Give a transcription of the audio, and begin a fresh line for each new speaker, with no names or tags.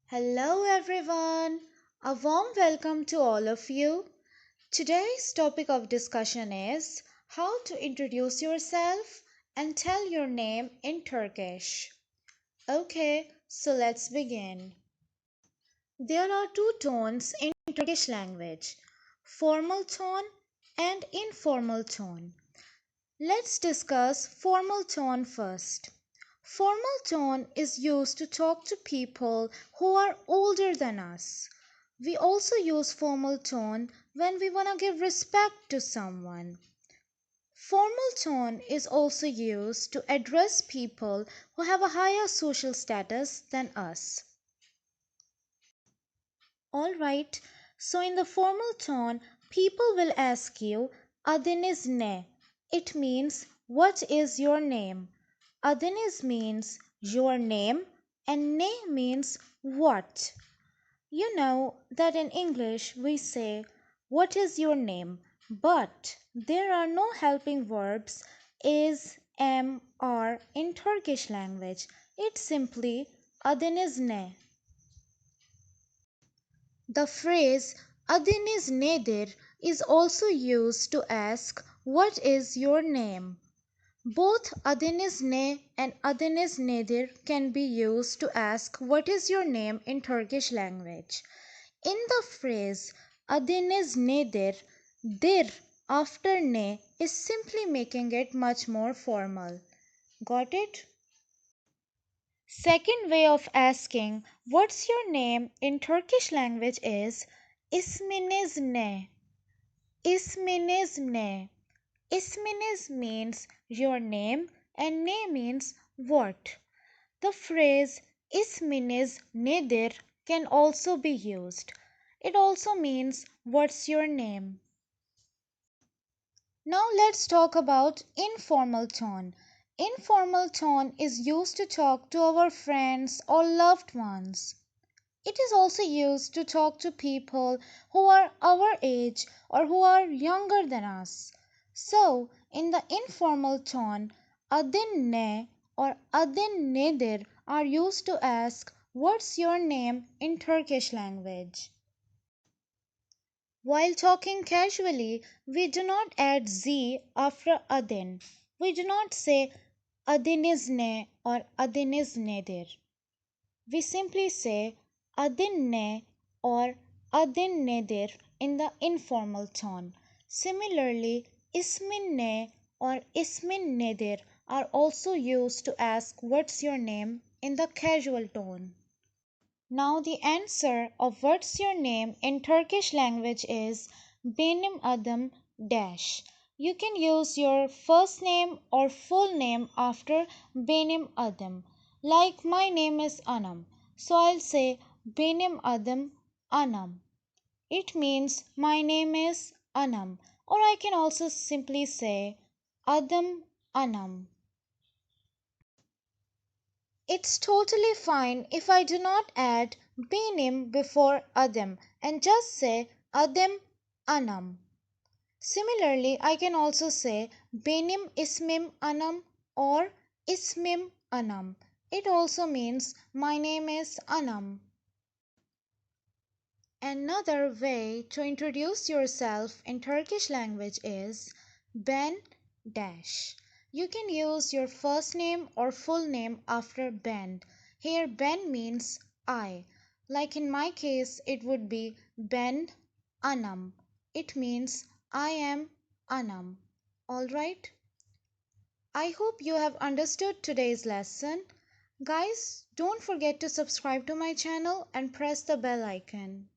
Hello everyone, a warm welcome to all of you. Today's topic of discussion is how to introduce yourself and tell your name in Turkish. Okay, so let's begin. There are two tones in Turkish language, formal tone and informal tone. Let's discuss formal tone first. Formal tone is used to talk to people who are older than us. We also use formal tone when we want to give respect to someone. Formal tone is also used to address people who have a higher social status than us. Alright, so in the formal tone, people will ask you, Adınız ne? It means, what is your name? Adınız means your name and ne means what. You know that in English we say, what is your name? But there are no helping verbs is, am, are in Turkish language. It's simply adınız ne. The phrase "Adınız nedir" is also used to ask what is your name. Both "Adınız ne" and "Adınız nedir" can be used to ask what is your name in Turkish language. In the phrase "Adınız nedir", dir after ne is simply making it much more formal. Got it? Second way of asking what's your name in Turkish language is "İsminiz ne?" "İsminiz ne?" "İsminiz" means your name and ne means what. The phrase "İsminiz nedir" can also be used. It also means what's your name. Now let's talk about informal tone. Informal tone is used to talk to our friends or loved ones. It is also used to talk to people who are our age or who are younger than us. So, in the informal tone, adın ne or adın nedir are used to ask what's your name in Turkish language. While talking casually, we do not add z after adın. We do not say adınız ne or adınız nedir. We simply say adın ne or adın nedir in the informal tone. Similarly, ismin ne or ismin nedir are also used to ask what's your name in the casual tone. Now the answer of what's your name in Turkish language is benim adım dash. You can use your first name or full name after benim adım. Like my name is Anam. So I'll say benim adım Anam. It means my name is Anam. Or I can also simply say adım Anam. It's totally fine if I do not add benim before adım and just say adım Anam. Similarly, I can also say benim ismim Anam or ismim Anam. It also means my name is Anam. Another way to introduce yourself in Turkish language is ben dash. You can use your first name or full name after ben. Here ben means I. Like in my case, it would be ben Anam. It means I am Anam. Alright? I hope you have understood today's lesson. Guys, don't forget to subscribe to my channel and press the bell icon.